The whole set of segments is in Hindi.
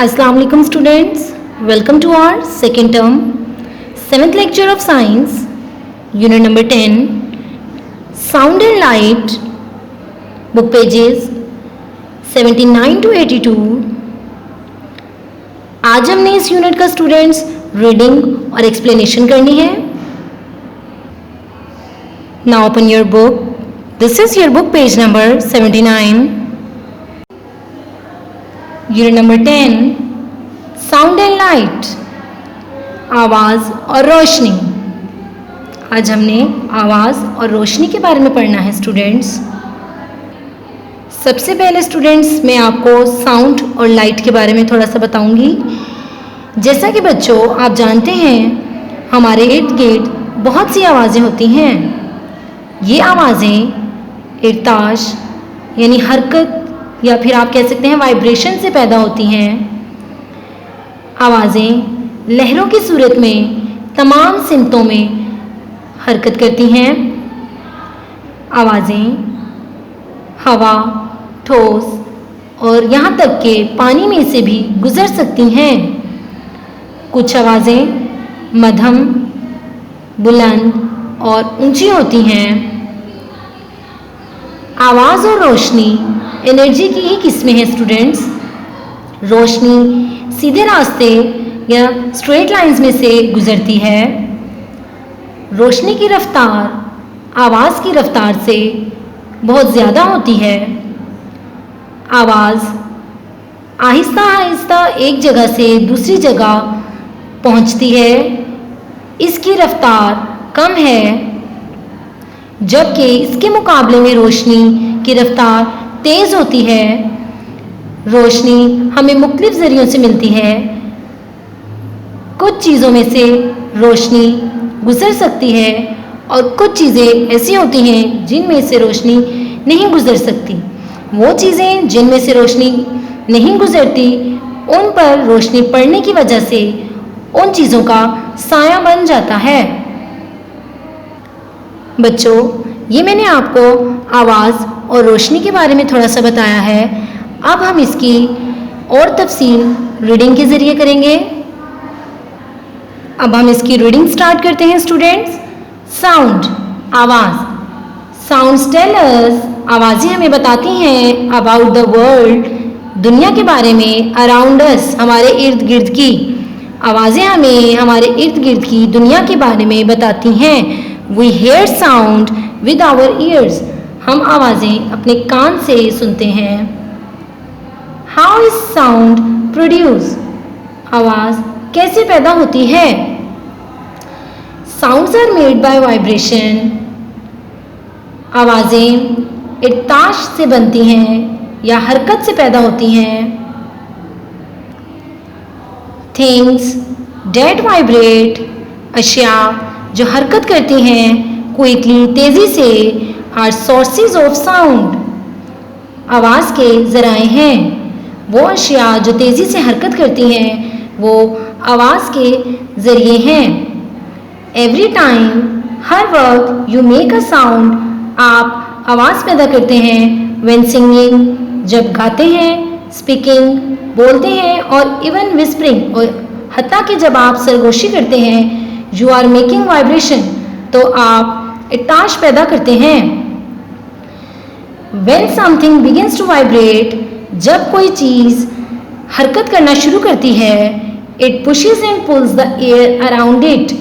Assalamu alaikum students. Welcome to our second term, 7th lecture of science, unit number 10, sound and light, book pages 79 to 82. आज हमने इस यूनिट का स्टूडेंट्स रीडिंग और एक्सप्लेनेशन करनी है. Now open your book. This is your book page number 79. Unit number 10, sound and light, आवाज़ और रोशनी. आज हमने आवाज़ और रोशनी के बारे में पढ़ना है स्टूडेंट्स. सबसे पहले स्टूडेंट्स मैं आपको साउंड और लाइट के बारे में थोड़ा सा बताऊंगी. जैसा कि बच्चों आप जानते हैं हमारे इर्द गिर्द बहुत सी आवाज़ें होती हैं. ये आवाज़ें इर्ताश यानी हरकत या फिर आप कह सकते हैं वाइब्रेशन से पैदा होती हैं. आवाज़ें लहरों की सूरत में तमाम सिमतों में हरकत करती हैं. आवाज़ें हवा, ठोस और यहाँ तक कि पानी में से भी गुजर सकती हैं. कुछ आवाज़ें मध्यम, बुलंद और ऊंची होती हैं. आवाज़ और रोशनी एनर्जी की ही किस्में हैं स्टूडेंट्स. रोशनी सीधे रास्ते या स्ट्रेट लाइंस में से गुजरती है. रोशनी की रफ्तार आवाज़ की रफ्तार से बहुत ज़्यादा होती है. आवाज़ आहिस्ता आहिस्ता एक जगह से दूसरी जगह पहुंचती है. इसकी रफ्तार कम है, जबकि इसके मुकाबले में रोशनी की रफ्तार तेज़ होती है. रोशनी हमें मुख्तलिफ ज़रियों से मिलती है. कुछ चीज़ों में से रोशनी गुज़र सकती है और कुछ चीज़ें ऐसी होती हैं जिनमें से रोशनी नहीं गुज़र सकती. वो चीज़ें जिनमें से रोशनी नहीं गुज़रती उन पर रोशनी पड़ने की वजह से उन चीज़ों का साया बन जाता है. बच्चों ये मैंने आपको आवाज़ और रोशनी के बारे में थोड़ा सा बताया है. अब हम इसकी और तफसील रीडिंग के ज़रिए करेंगे. अब हम इसकी रीडिंग स्टार्ट करते हैं स्टूडेंट्स. साउंड आवाज़. साउंड्स टेल अस आवाज़ें हमें बताती हैं अबाउट द वर्ल्ड दुनिया के बारे में. अराउंड अस हमारे इर्द गिर्द की. आवाज़ें हमें हमारे इर्द गिर्द की दुनिया के बारे में बताती हैं. We hear sound with our ears. हम आवाज़ें अपने कान से सुनते हैं. How is sound produce. आवाज़ कैसे पैदा होती है. Sounds are made by vibration. आवाज़ें इर्ताश से बनती हैं या हरकत से पैदा होती हैं. Things that vibrate. अशिया जो हरकत करती हैं क्विकली तेज़ी से आर सोर्सेज ऑफ साउंड. आवाज़ के ज़राए हैं. वो अशिया जो तेज़ी से हरकत करती हैं वो आवाज़ के ज़रिए हैं. एवरी टाइम हर वक्त यू मेक अ साउंड. आप आवाज़ पैदा करते हैं. व्हेन सिंगिंग जब गाते हैं. स्पीकिंग बोलते हैं. और इवन विस्परिंग और हत्ता कि जब आप सरगोशी करते हैं. यू आर मेकिंग वाइब्रेशन तो आप इर्ताश पैदा करते हैं. When something begins to vibrate, जब कोई चीज़ हरकत करना शुरू करती है, it pushes and pulls the air around it,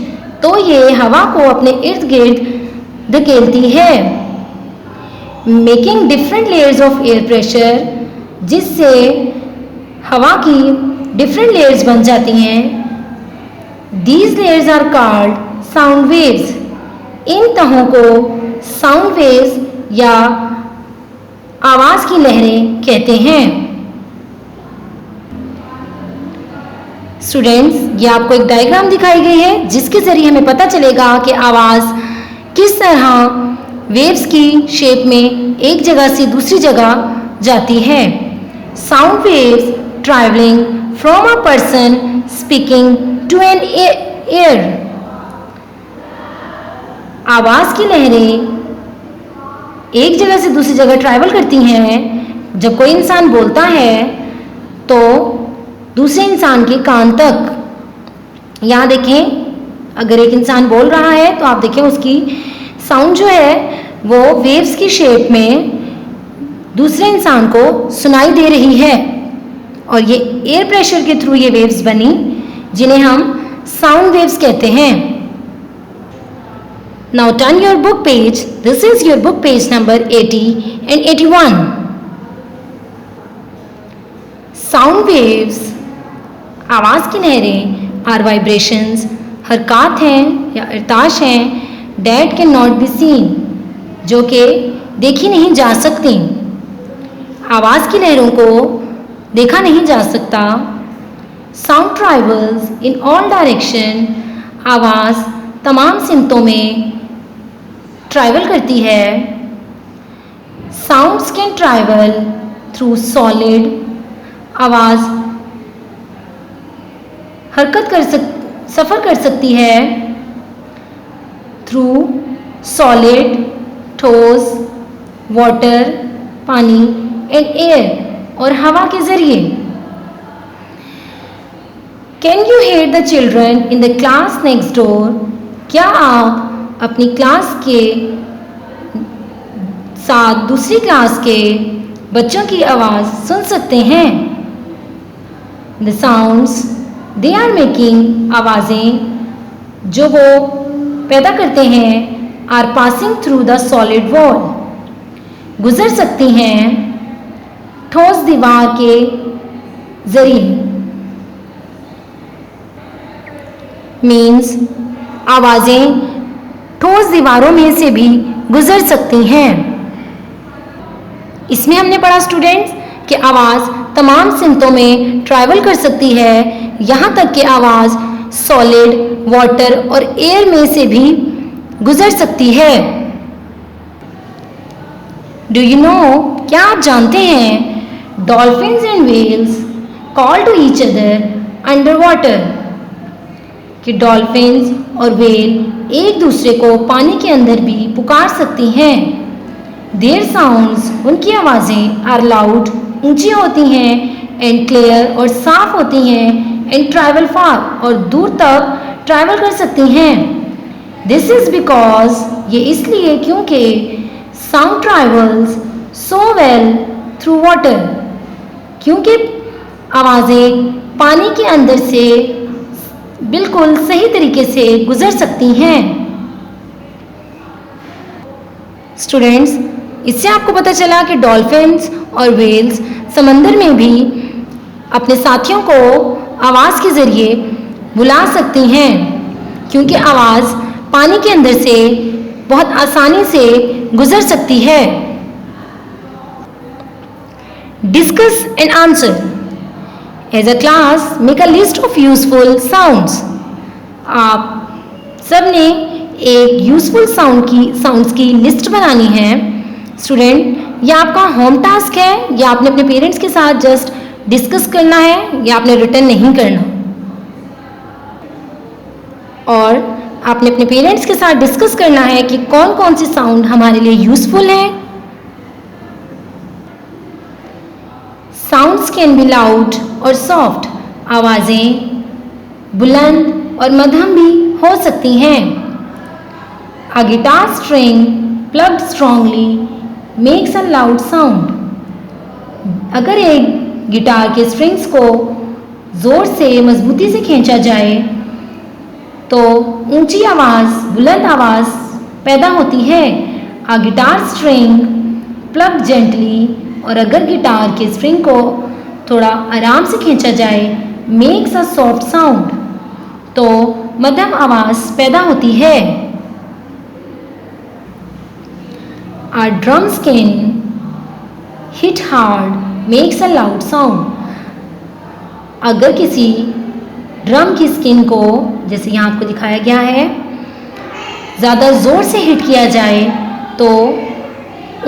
तो ये हवा को अपने इर्द गिर्द धकेलती है. Making different layers of air pressure, जिससे हवा की different layers बन जाती हैं. These layers are called sound waves. इन तहों को साउंड वेव्स या आवाज़ की लहरें कहते हैं. स्टूडेंट्स ये आपको एक डायग्राम दिखाई गई है जिसके ज़रिए हमें पता चलेगा कि आवाज़ किस तरह वेव्स की शेप में एक जगह से दूसरी जगह जाती है. Sound waves travelling from a person speaking to an air. आवाज़ की लहरें एक जगह से दूसरी जगह ट्रैवल करती हैं. जब कोई इंसान बोलता है तो दूसरे इंसान के कान तक। यहाँ देखें, अगर एक इंसान बोल रहा है तो आप देखें उसकी साउंड जो है वो वेव्स की शेप में दूसरे इंसान को सुनाई दे रही है, और ये एयर प्रेशर के थ्रू ये वेव्स बनी, जिन्हें हम साउंड वेव्स कहते हैं। Now turn your book page, this is your book page number 80 and 81। Sound waves, आवाज की लहरें, आर वाइब्रेशंस, हरकत हैं या इरताश हैं, date can not be seen, जो कि देखी नहीं जा सकती। आवाज की लहरों को देखा नहीं जा सकता। Sound travels in all direction, आवाज तमाम सिमतों में ट्रैवल करती है। Sounds can travel through solid, आवाज सफ़र कर सकती है थ्रू सॉलिड, ठोस, वाटर, पानी एंड एयर, और हवा के जरिए। Can you hear the children in the class next door, क्या आप अपनी क्लास के साथ दूसरी क्लास के बच्चों की आवाज़ सुन सकते हैं? The sounds they are making, आवाज़ें जो वो पैदा करते हैं, are passing through the solid wall, गुजर सकती हैं ठोस दीवार के जरिए। मीन्स आवाज़ें ठोस दीवारों में से भी गुजर सकती हैं। इसमें हमने पढ़ा स्टूडेंट्स कि आवाज़ तमाम सिमतों में ट्रैवल कर सकती है, यहाँ तक कि आवाज़ सॉलिड, वाटर और एयर में से भी गुजर सकती है। डू यू नो, क्या आप जानते हैं, dolphins and whales call to each other under water, कि डॉल्फिन्स और व्हेल एक दूसरे को पानी के अंदर भी पुकार सकती हैं। देयर साउंड्स, उनकी आवाज़ें, आर लाउड, ऊंची होती हैं, एंड क्लियर, और साफ होती हैं, एंड ट्रैवल फार, और दूर तक ट्रैवल कर सकती हैं। दिस इज़ बिकॉज, ये इसलिए क्योंकि sound travels so well through water, क्योंकि आवाज़ें पानी के अंदर से बिल्कुल सही तरीके से गुजर सकती हैं। स्टूडेंट्स, इससे आपको पता चला कि डॉल्फिन्स और व्हेल्स समंदर में भी अपने साथियों को आवाज़ के ज़रिए बुला सकती हैं, क्योंकि आवाज़ पानी के अंदर से बहुत आसानी से गुजर सकती है। Discuss and answer. As a class make a list of useful sounds. आप सब ने एक यूजफुल साउंड्स की लिस्ट बनानी है। स्टूडेंट, यह आपका होम टास्क है, या आपने अपने पेरेंट्स के साथ जस्ट डिस्कस करना है, या आपने रिटर्न नहीं करना, और आपने अपने पेरेंट्स के साथ डिस्कस करना है कि कौन कौन सी साउंड हमारे लिए यूजफुल है। साउंड्स कैन बी लाउड और सॉफ्ट, आवाज़ें बुलंद और मध्यम भी हो सकती हैं। A guitar string plucked strongly makes a loud sound. अगर एक गिटार के स्ट्रिंग्स को ज़ोर से मजबूती से खींचा जाए तो ऊंची आवाज़, बुलंद आवाज़ पैदा होती है। A guitar string plucked gently, और अगर गिटार के स्ट्रिंग को थोड़ा आराम से खींचा जाए, मेक्स अ सॉफ्ट साउंड, तो मध्यम आवाज़ पैदा होती है। A drum skin hit hard makes a loud sound. अगर किसी ड्रम की स्किन को, जैसे यहाँ आपको दिखाया गया है, ज़्यादा ज़ोर से हिट किया जाए तो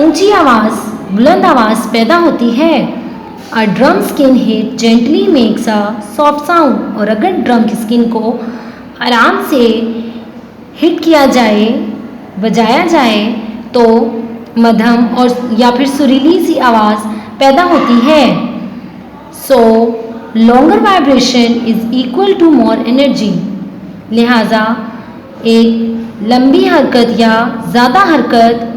ऊंची आवाज़, बुलंद आवाज़ पैदा होती है। A drum skin hit gently makes a soft sound, और अगर ड्रम की स्किन को आराम से हिट किया जाए, बजाया जाए, तो मध्यम और या फिर सुरीली सी आवाज़ पैदा होती है। So longer vibration is equal to more energy. लिहाजा एक लंबी हरकत या ज़्यादा हरकत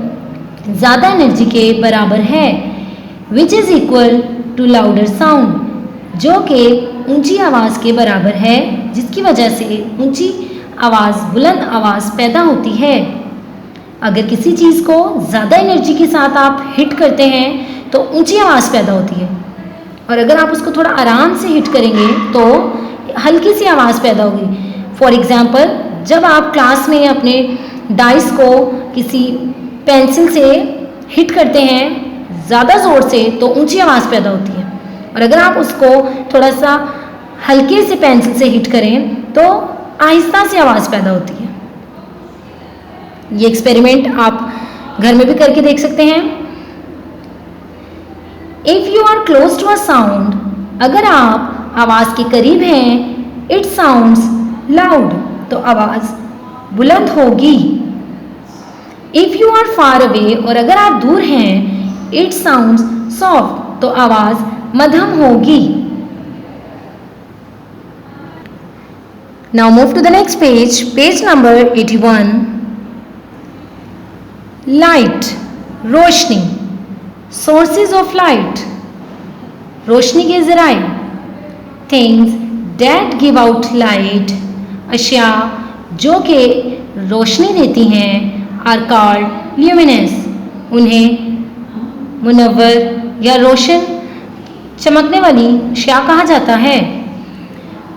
ज़्यादा एनर्जी के बराबर है, which is equal to louder sound, जो कि ऊंची आवाज़ के बराबर है, जिसकी वजह से ऊंची आवाज़ बुलंद आवाज़ पैदा होती है। अगर किसी चीज़ को ज़्यादा एनर्जी के साथ आप हिट करते हैं तो ऊंची आवाज़ पैदा होती है, और अगर आप उसको थोड़ा आराम से हिट करेंगे तो हल्की सी आवाज़ पैदा होगी। फॉर एग्ज़ाम्पल, जब आप क्लास में अपने डाइस को किसी पेंसिल से हिट करते हैं ज़्यादा ज़ोर से तो ऊंची आवाज़ पैदा होती है, और अगर आप उसको थोड़ा सा हल्के से पेंसिल से हिट करें तो आहिस्ता से आवाज़ पैदा होती है। ये एक्सपेरिमेंट आप घर में भी करके देख सकते हैं। If you are close to a sound, अगर आप आवाज़ के करीब हैं, इट साउंड्स लाउड, तो आवाज़ बुलंद होगी। If you are far away, और अगर आप दूर हैं, इट साउंड्स सॉफ्ट, तो आवाज़ मध्यम होगी। Now move to the next page, page number 81. Light, Roshni, sources of light, रोशनी के ज़राए, things that give out light, अशिया जो कि रोशनी देती हैं, are called luminous, उन्हें मुनव्वर या रोशन चमकने वाली अशिया कहा जाता है।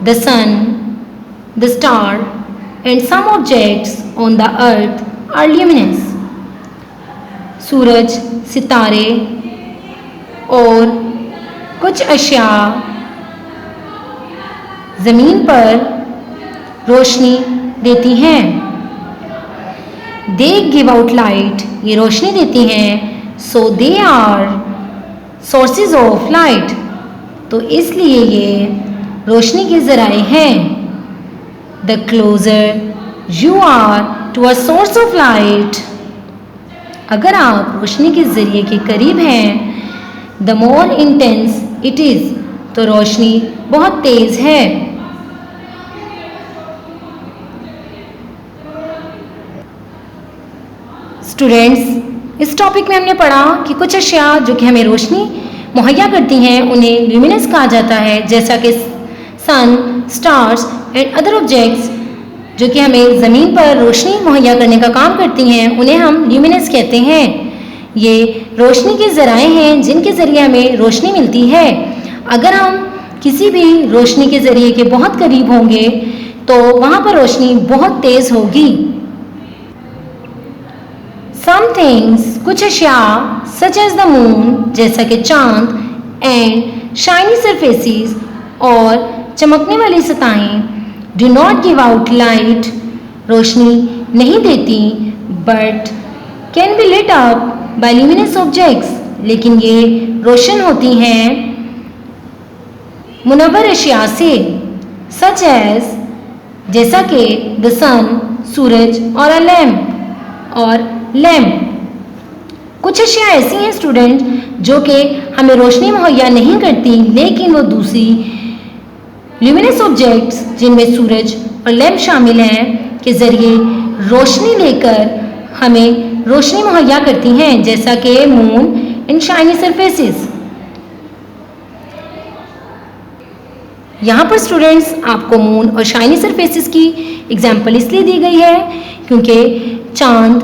The sun, the star and some objects on the earth are luminous. सूरज, सितारे और कुछ अशिया ज़मीन पर रोशनी देती हैं। They give out light, ये रोशनी देती हैं, so they are sources of light, तो इसलिए ये रोशनी के ज़राए हैं। The closer you are to a source of light, अगर आप रोशनी के ज़रिए के करीब हैं, the more intense it is, तो रोशनी बहुत तेज़ है। स्टूडेंट्स, इस टॉपिक में हमने पढ़ा कि कुछ अशिया जो कि हमें रोशनी मुहैया करती हैं उन्हें ल्यूमिनस कहा जाता है, जैसा कि सन, स्टार्स एंड अदर ऑब्जेक्ट्स जो कि हमें ज़मीन पर रोशनी मुहैया करने का काम करती हैं उन्हें हम ल्यूमिनस कहते हैं। ये रोशनी के ज़राए हैं जिनके ज़रिए हमें रोशनी मिलती है। अगर हम किसी भी रोशनी के ज़रिए के बहुत करीब होंगे तो वहाँ पर रोशनी बहुत तेज़ होगी। सम थिंग्स, कुछ अशिया सच एज द मून, जैसा कि चांद, एंड शाइनी सरफेसेस और चमकने वाली सतहें, do not give out light, रोशनी नहीं देती, but can be lit up by luminous objects, लेकिन ये रोशन होती हैं मुनव्वर अशिया से, सच एज जैसा कि द सन, सूरज, और अ लैम्प, और लैम्प। कुछ अशिया ऐसी हैं स्टूडेंट जो कि हमें रोशनी मुहैया नहीं करती, लेकिन वो दूसरी ल्यूमिनस ऑब्जेक्ट्स जिनमें सूरज और लैम्प शामिल हैं के ज़रिए रोशनी लेकर हमें रोशनी मुहैया करती हैं, जैसा कि मून एंड शाइनी सरफेसेस। यहाँ पर स्टूडेंट्स आपको मून और शाइनी सरफेसेस की एग्जाम्पल इसलिए दी गई है क्योंकि चांद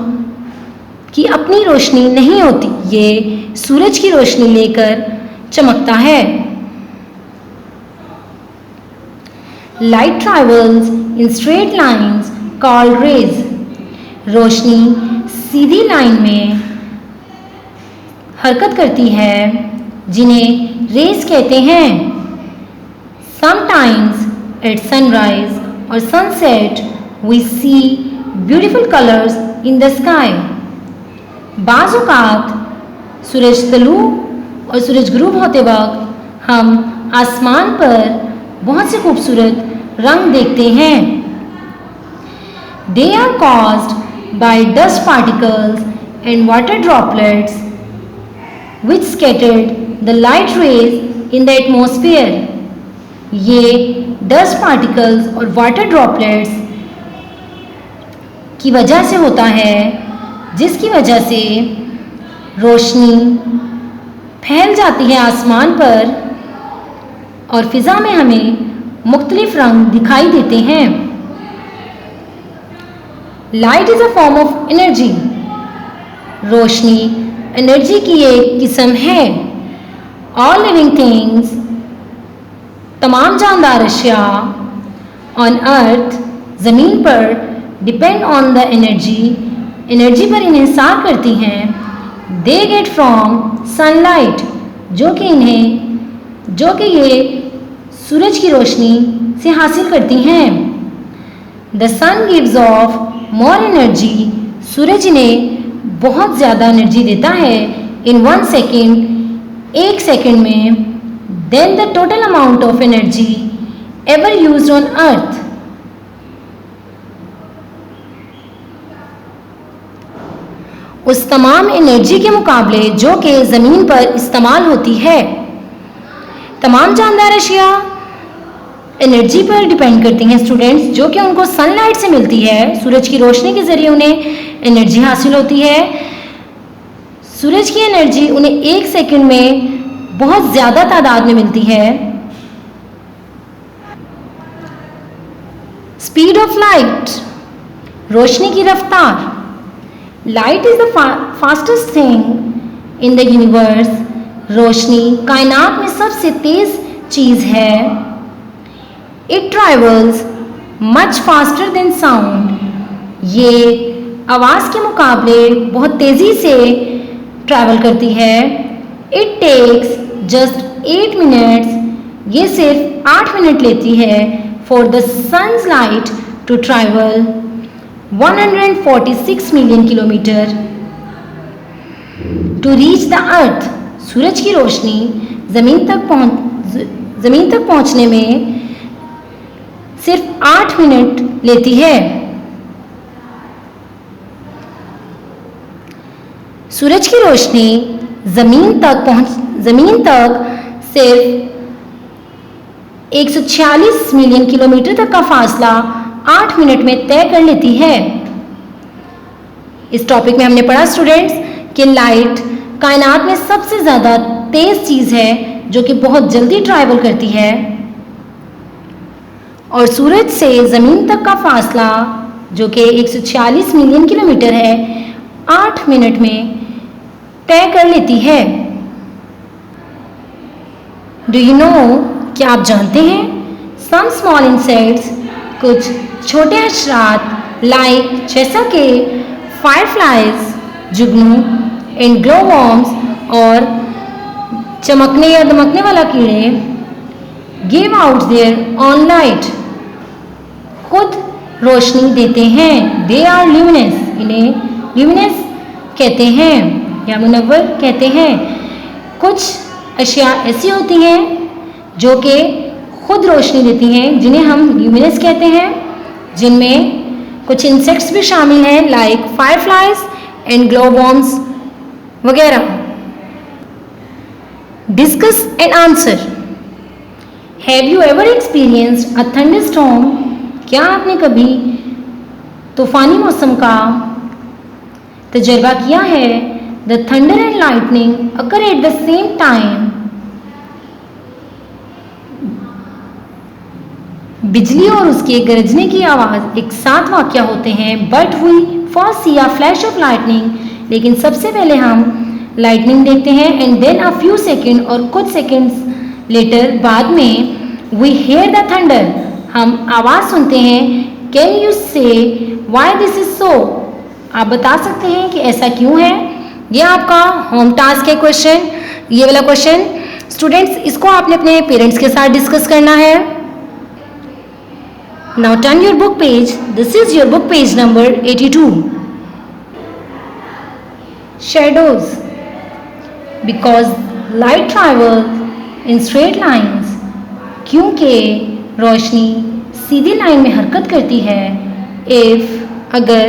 की अपनी रोशनी नहीं होती, ये सूरज की रोशनी लेकर चमकता है। Light travels in straight lines called rays, Roshni Sidhi line में हरकत करती है जिन्हें रेज कहते हैं। Sometimes at sunrise or sunset we see beautiful colors in the sky. बाज़ औक़ात सूरज तलू और सूरज गुरूब होते वक्त हम आसमान पर बहुत से खूबसूरत रंग देखते हैं। They are caused by dust particles and water droplets which scattered the light rays in the atmosphere. ये डस्ट पार्टिकल्स और वाटर ड्रॉपलेट्स की वजह से होता है, जिसकी वजह से रोशनी फैल जाती है आसमान पर और फिज़ा में हमें मुख्तलिफ रंग दिखाई देते हैं। Light is a form of energy. Roshni energy की एक किस्म है। ऑल लिविंग थिंग्स, तमाम जानदार अशिया ऑन अर्थ, ज़मीन पर डिपेंड ऑन द एनर्जी पर इन्हिसार करती हैं। दे गेट फ्रॉम सनलाइट, जो कि ये सूरज की रोशनी से हासिल करती हैं। The sun gives off more energy, सूरज इन्हें बहुत ज़्यादा एनर्जी देता है इन 1 सेकेंड, 1 सेकेंड में, then the total amount of energy ever used on earth. उस तमाम एनर्जी के मुकाबले जो कि ज़मीन पर इस्तेमाल होती है। तमाम जानदार अशिया एनर्जी पर डिपेंड करती हैं स्टूडेंट्स, जो कि उनको सनलाइट से मिलती है। सूरज की रोशनी के ज़रिए उन्हें एनर्जी हासिल होती है। सूरज की एनर्जी उन्हें 1 सेकंड में बहुत ज़्यादा तादाद में मिलती है। स्पीड ऑफ लाइट, रोशनी की रफ्तार। Light is the fastest thing in the universe. रोशनी कायनात में सबसे तेज़ चीज़ है। It travels much faster than sound. ये आवाज़ के मुकाबले बहुत तेज़ी से ट्रैवल करती है। इट टेक्स जस्ट 8 मिनट्स, ये सिर्फ 8 मिनट लेती है for the sun's light to travel 146 million kilometre to reach the earth. सूरज की रोशनी ज़मीन तक पहुंचने में सिर्फ 8 मिनट लेती है। सूरज की रोशनी ज़मीन तक सिर्फ 146 मिलियन किलोमीटर तक का फासला 8 मिनट में तय कर लेती है। इस टॉपिक में हमने पढ़ा स्टूडेंट्स कि लाइट कायनात में सबसे ज़्यादा तेज़ चीज़ है जो कि बहुत जल्दी ट्रैवल करती है, और सूरज से ज़मीन तक का फासला जो कि 146 मिलियन किलोमीटर है 8 मिनट में तय कर लेती है। डू यू नो, क्या आप जानते हैं, सम स्मॉल इंसेक्ट्स, कुछ छोटे हशरात लाइक जैसा कि fireflies, Jugnu, and glow worms और चमकने या दमकने वाला कीड़े, give out their own light, खुद रोशनी देते हैं। दे आर ल्यूमिनस, इन्हें ल्यूमिनस कहते हैं या मुनव्वर कहते हैं। कुछ अशिया ऐसी होती हैं जो कि खुद रोशनी देती हैं, जिन्हें हम ल्यूमिनस कहते हैं, जिनमें कुछ इंसेक्ट्स भी शामिल हैं like fireflies and glow worms वगैरह। Discuss and answer. Have you ever experienced a thunderstorm? क्या आपने कभी तूफानी मौसम का तजर्बा किया है? The thunder and lightning occur at the same time. बिजली और उसके गरजने की आवाज़ एक साथ वाक़या होते हैं। But we first see a flash of lightning, लेकिन सबसे पहले हम लाइटनिंग देखते हैं। And then a few second, और कुछ सेकेंड्स लेटर बाद में वी हेयर द थंडर, हम आवाज़ सुनते हैं। कैन यू से वाई दिस इज सो? आप बता सकते हैं कि ऐसा क्यों है? ये आपका होम टास्क है क्वेश्चन, ये वाला क्वेश्चन स्टूडेंट्स, इसको आपने अपने पेरेंट्स के साथ डिस्कस करना है। Now turn your book page. This is your book page number 82. Shadows. Because light travels in straight lines. क्योंकि रोशनी सीधी लाइन में हरकत करती है। If अगर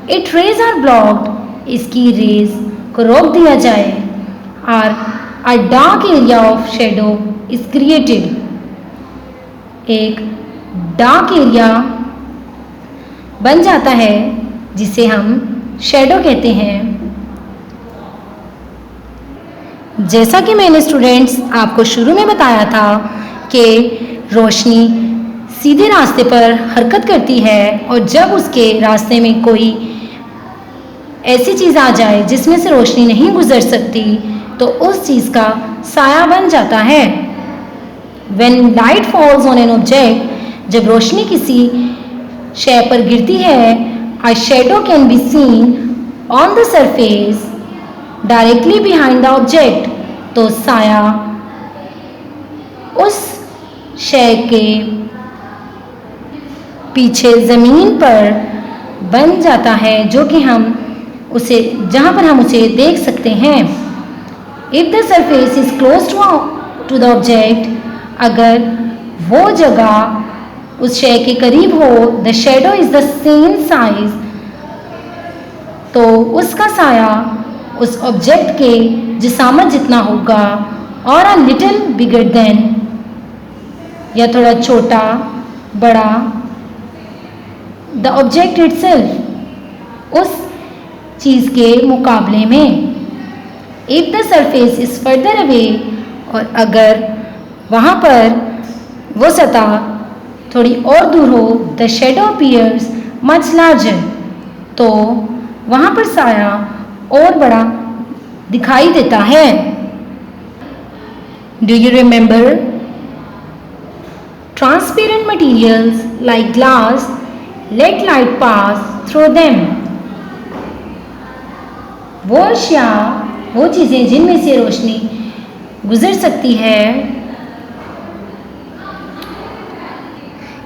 it rays are blocked, इसकी रेज को रोक दिया जाए, or a dark area of shadow is created, एक डार्क एरिया बन जाता है जिसे हम शैडो कहते हैं। जैसा कि मैंने स्टूडेंट्स आपको शुरू में बताया था कि रोशनी सीधे रास्ते पर हरकत करती है और जब उसके रास्ते में कोई ऐसी चीज़ आ जाए जिसमें से रोशनी नहीं गुजर सकती तो उस चीज़ का साया बन जाता है। When light falls on an object, जब रोशनी किसी शय पर गिरती है, a shadow can be seen on the surface directly behind the object, तो साया उस शय के पीछे ज़मीन पर बन जाता है जो कि हम उसे जहाँ पर हम उसे देख सकते हैं। If the surface is close to the object, अगर वो जगह उस शय के करीब हो, the shadow is the same size, तो उसका साया उस ऑब्जेक्ट के जिसामत जितना होगा और a little bigger than, या थोड़ा छोटा बड़ा, the object itself, उस चीज़ के मुकाबले में। If the surface is further away, और अगर वहाँ पर वो सतह थोड़ी और दूर हो, the shadow appears much larger, तो वहाँ पर साया और बड़ा दिखाई देता है। Do you remember? Transparent materials like glass let light pass through them. वो अशिया, वो चीज़ें जिनमें से रोशनी गुजर सकती है,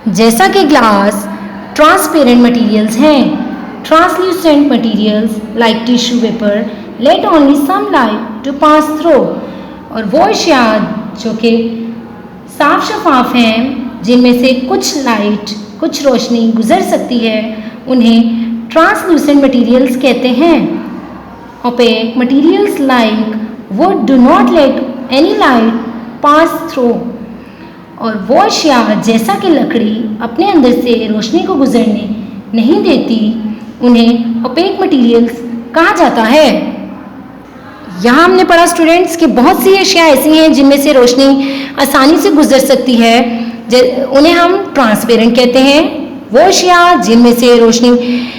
जैसा कि ग्लास ट्रांसपेरेंट मटेरियल्स हैं, translucent materials like tissue paper let only some light to pass through, और वो अशिया जो कि साफ शफाफ हैं जिनमें से कुछ लाइट कुछ रोशनी गुजर सकती है उन्हें ट्रांसल्यूसेंट मटेरियल्स कहते हैं। Opaque materials like wood do not let any light pass through, और वो अशिया जैसा कि लकड़ी अपने अंदर से रोशनी को गुजरने नहीं देती उन्हें opaque materials कहा जाता है। यहाँ हमने पढ़ा स्टूडेंट्स कि बहुत सी अशिया ऐसी हैं जिनमें से रोशनी आसानी से गुजर सकती है, उन्हें हम ट्रांसपेरेंट कहते हैं। वो अशिया जिनमें से रोशनी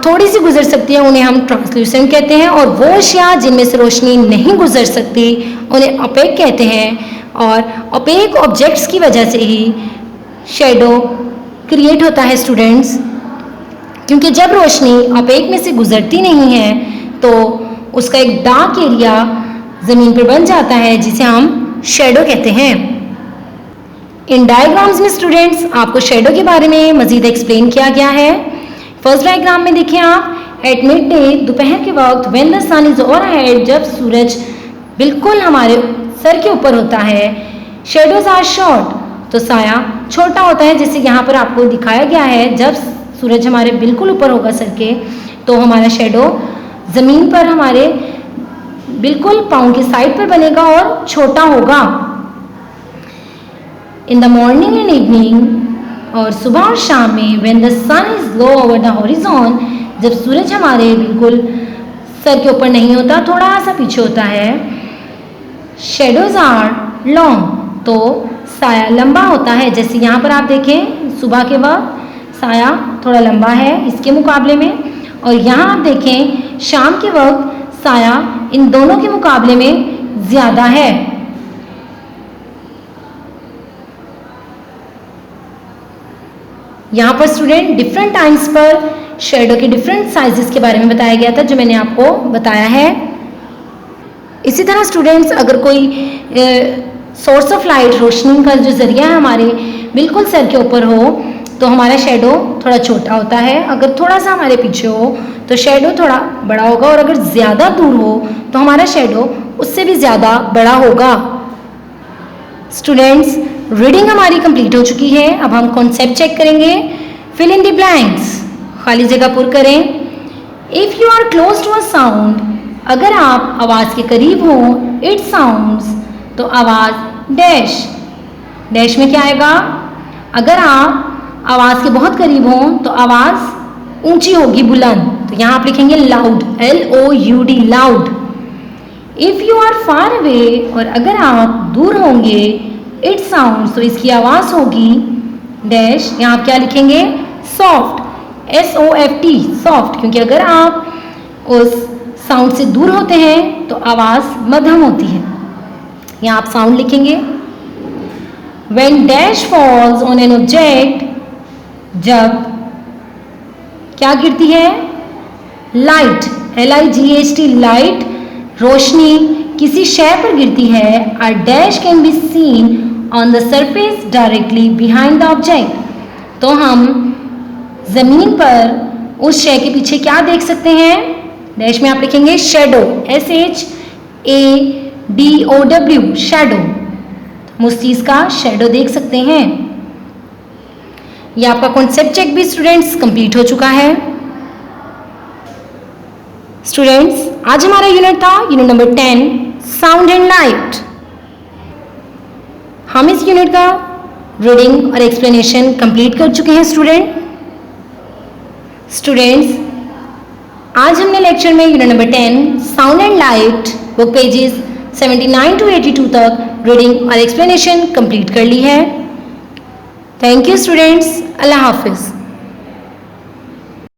थोड़ी सी गुजर सकती है उन्हें हम ट्रांसल्यूसेंट कहते हैं, और वो अशिया जिनमें से रोशनी नहीं गुजर सकती उन्हें ओपेक कहते हैं। और ओपेक ऑब्जेक्ट्स की वजह से ही शैडो क्रिएट होता है स्टूडेंट्स, क्योंकि जब रोशनी ओपेक में से गुजरती नहीं है तो उसका एक डार्क एरिया ज़मीन पर बन जाता है जिसे हम शैडो कहते हैं। इन डायग्राम्स में स्टूडेंट्स आपको शैडो के बारे में मज़ीद एक्सप्लेन किया गया है। फर्स्ट डायग्राम में देखिए आप, एट मिड डे, दोपहर के वक्त, when the sun is overhead, जब सूरज बिल्कुल हमारे सर के ऊपर होता है, शेडोज आर शॉर्ट, तो साया छोटा होता है, जैसे यहाँ पर आपको दिखाया गया है। जब सूरज हमारे बिल्कुल ऊपर होगा सर के तो हमारा शेडो ज़मीन पर हमारे बिल्कुल पाँव के साइड पर बनेगा और छोटा होगा। In the morning and evening, और सुबह और शाम में, when the sun is low over the horizon, जब सूरज हमारे बिल्कुल सर के ऊपर नहीं होता, थोड़ा सा पीछे होता है, शेडोज आर लॉन्ग, तो साया लंबा होता है। जैसे यहाँ पर आप देखें सुबह के वक्त साया थोड़ा लंबा है इसके मुकाबले में, और यहाँ आप देखें शाम के वक्त साया इन दोनों के मुकाबले में ज़्यादा है। यहाँ पर स्टूडेंट डिफरेंट टाइम्स पर शेडो के डिफरेंट साइजेस के बारे में बताया गया था जो मैंने आपको बताया है। इसी तरह स्टूडेंट्स अगर कोई सोर्स ऑफ लाइट, रोशनी का जो जरिया है हमारे बिल्कुल सर के ऊपर हो तो हमारा शेडो थोड़ा छोटा होता है। अगर थोड़ा सा हमारे पीछे हो तो शेडो थोड़ा बड़ा होगा, और अगर ज़्यादा दूर हो तो हमारा शेडो उससे भी ज़्यादा बड़ा होगा। स्टूडेंट्स रीडिंग हमारी कंप्लीट हो चुकी है। अब हम कॉन्सेप्ट चेक करेंगे। फिल इन द ब्लैंक्स, खाली जगह पुर करें। If you are close to a sound, अगर आप आवाज़ के करीब हो, इट साउंड्स, तो आवाज़ डैश। डैश में क्या आएगा? अगर आप आवाज के बहुत करीब हों तो आवाज ऊंची होगी, बुलंद, तो यहां आप लिखेंगे loud, LOUD, loud. If you are far away, और अगर आप दूर होंगे, इट साउंड, तो इसकी आवाज होगी डैश, यहां आप क्या लिखेंगे? सॉफ्ट, SOFT, सॉफ्ट, क्योंकि अगर आप उस साउंड से दूर होते हैं तो आवाज मध्यम होती है। यहां आप साउंड लिखेंगे। When dash falls on an object, जब क्या गिरती है? लाइट, LIGHT, लाइट, रोशनी किसी शय पर गिरती है, a dash can be seen on the surface directly behind the object, तो हम जमीन पर उस शय के पीछे क्या देख सकते हैं? डैश में आप लिखेंगे शैडो, SHADOW, शैडो, हम उस चीज का शैडो देख सकते हैं। यह आपका कॉन्सेप्ट चेक भी स्टूडेंट्स कंप्लीट हो चुका है। स्टूडेंट्स, आज हमारा यूनिट था unit number 10, sound and light. हम इस यूनिट का रीडिंग और एक्सप्लेनेशन कंप्लीट कर चुके हैं स्टूडेंट्स, आज हमने लेक्चर में unit number 10, sound and light, book pages 79 to 82 तक रीडिंग और एक्सप्लेनेशन कंप्लीट कर ली है। Thank you students, Allah Hafiz.